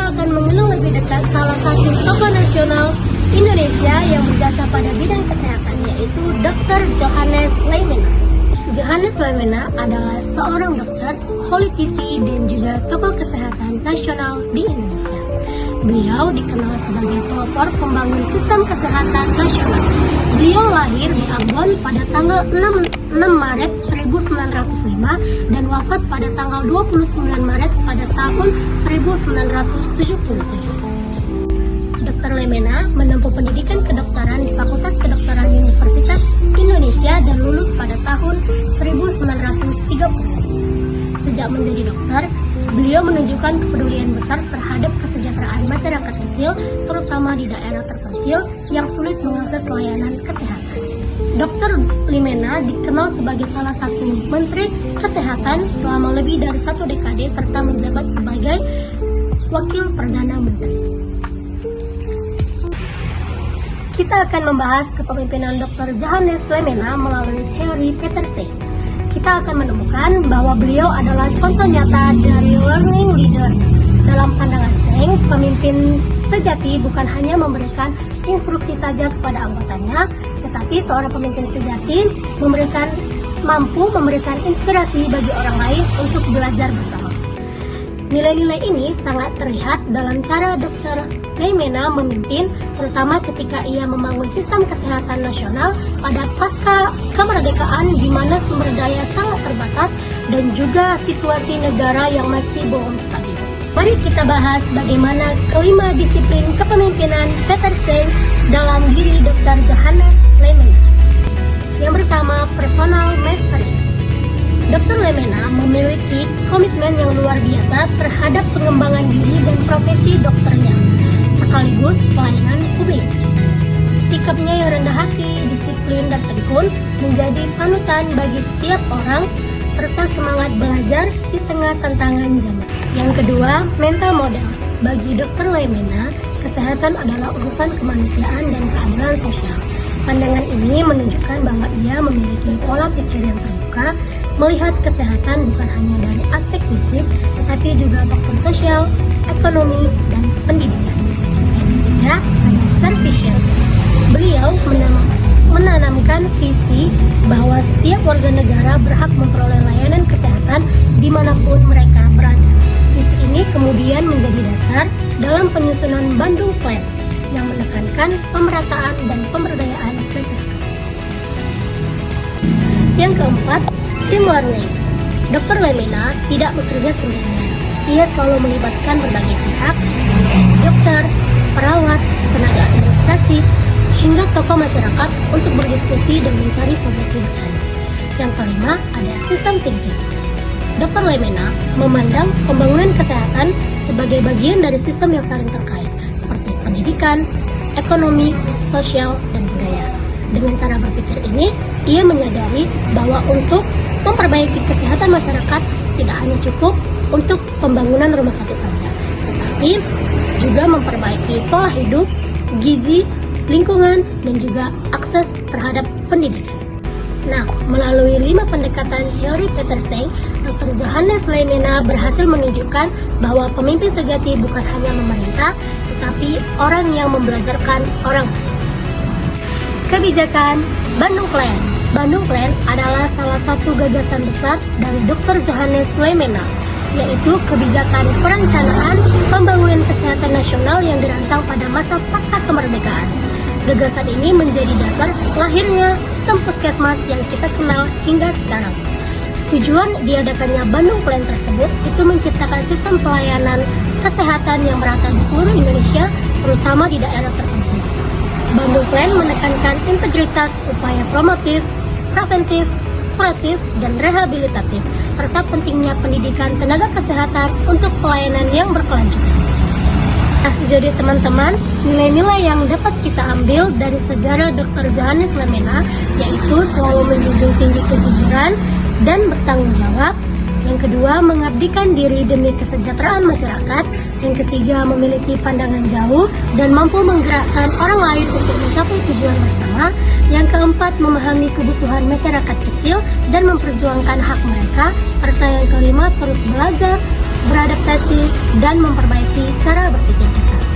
kita akan mengenal lebih dekat salah satu tokoh nasional Indonesia yang berjasa pada bidang kesehatan, yaitu Dr. Johannes Leimena. Johannes Leimena adalah seorang dokter, politisi, dan juga tokoh kesehatan nasional di Indonesia. Beliau dikenal sebagai pelopor pembangun sistem kesehatan nasional. Beliau lahir di Ambon pada tanggal 6 Maret 1905 dan wafat pada tanggal 29 Maret pada tahun 1977. Dr. Leimena menempuh pendidikan kedokteran di Fakultas Kedokteran Universitas Indonesia dan lulus pada tahun 1930. Sejak menjadi dokter, beliau menunjukkan kepedulian besar terhadap kesejahteraan masyarakat kecil, terutama di daerah terpencil yang sulit mengakses layanan kesehatan. Dr. Leimena dikenal sebagai salah satu Menteri Kesehatan selama lebih dari 1 dekade serta menjabat sebagai Wakil Perdana Menteri. Kita akan membahas kepemimpinan Dr. Johannes Leimena melalui teori Peter Senge. Kita akan menemukan bahwa beliau adalah contoh nyata dari learning leader. Dalam pandangan Senge, pemimpin sejati bukan hanya memberikan instruksi saja kepada anggotanya, tetapi seorang pemimpin sejati mampu memberikan inspirasi bagi orang lain untuk belajar bersama. Nilai-nilai ini sangat terlihat dalam cara Dr. Leimena memimpin, terutama ketika ia membangun sistem kesehatan nasional pada pasca kemerdekaan di mana sumber daya sangat terbatas dan juga situasi negara yang masih belum stabil. Mari kita bahas bagaimana kelima disiplin kepemimpinan Peter Senge dalam diri Dr. Johannes Leimena. Yang pertama, personal mastery. Dr. Leimena memiliki komitmen yang luar biasa terhadap pengembangan diri dan profesi dokternya, sekaligus pelayanan publik. Sikapnya yang rendah hati, disiplin, dan tekun menjadi panutan bagi setiap orang, serta semangat belajar di tengah tantangan zaman. Yang kedua, mental models. Bagi Dr. Leimena, kesehatan adalah urusan kemanusiaan dan keadilan sosial. Pandangan ini menunjukkan bahwa ia memiliki pola pikir yang terbuka, melihat kesehatan bukan hanya dari aspek fisik, tetapi juga faktor sosial, ekonomi, dan pendidikan. Yang ketiga, ada service. Beliau menanamkan visi bahwa setiap warga negara berhak memperoleh layanan kesehatan dimanapun mereka berada. Visi ini kemudian menjadi dasar dalam penyusunan Bandung Plan yang menekankan pemerataan dan pemberdayaan masyarakat. Yang keempat, team learning. Dr. Leimena tidak bekerja sendirian. Ia selalu melibatkan berbagai pihak, dokter, perawat, tenaga administrasi, hingga tokoh masyarakat untuk berdiskusi dan mencari solusi bersama. Yang kelima, ada system thinking. Dr. Leimena memandang pembangunan kesehatan sebagai bagian dari sistem yang saling terkait, seperti pendidikan, ekonomi, sosial, dan budaya. Dengan cara berpikir ini, ia menyadari bahwa untuk memperbaiki kesehatan masyarakat tidak hanya cukup untuk pembangunan rumah sakit saja, tetapi juga memperbaiki pola hidup, gizi, lingkungan, dan juga akses terhadap pendidikan. Nah, melalui 5 pendekatan teori Peter Senge, Dr. Johannes Leimena berhasil menunjukkan bahwa pemimpin sejati bukan hanya memerintah, tetapi orang yang membelajarkan orang. Kebijakan Bandung Plan. Bandung Plan adalah salah satu gagasan besar dari Dr. Johannes Leimena, yaitu kebijakan perencanaan pembangunan kesehatan nasional yang dirancang pada masa pasca kemerdekaan. Gagasan ini menjadi dasar lahirnya sistem puskesmas yang kita kenal hingga sekarang. Tujuan diadakannya Bandung Plan tersebut itu menciptakan sistem pelayanan kesehatan yang merata di seluruh Indonesia, terutama di daerah terpencil. Bandung Plan menekankan integritas upaya promotif, preventif, kuratif, dan rehabilitatif, serta pentingnya pendidikan tenaga kesehatan untuk pelayanan yang berkelanjutan. Nah, jadi teman-teman, nilai-nilai yang dapat kita ambil dari sejarah Dr. Johannes Leimena yaitu selalu menjunjung tinggi kejujuran dan bertanggung jawab. Yang kedua, mengabdikan diri demi kesejahteraan masyarakat. Yang ketiga, memiliki pandangan jauh dan mampu menggerakkan orang lain untuk mencapai tujuan bersama. Yang keempat, memahami kebutuhan masyarakat kecil dan memperjuangkan hak mereka. Serta yang kelima, terus belajar, beradaptasi, dan memperbaiki cara berpikir kita.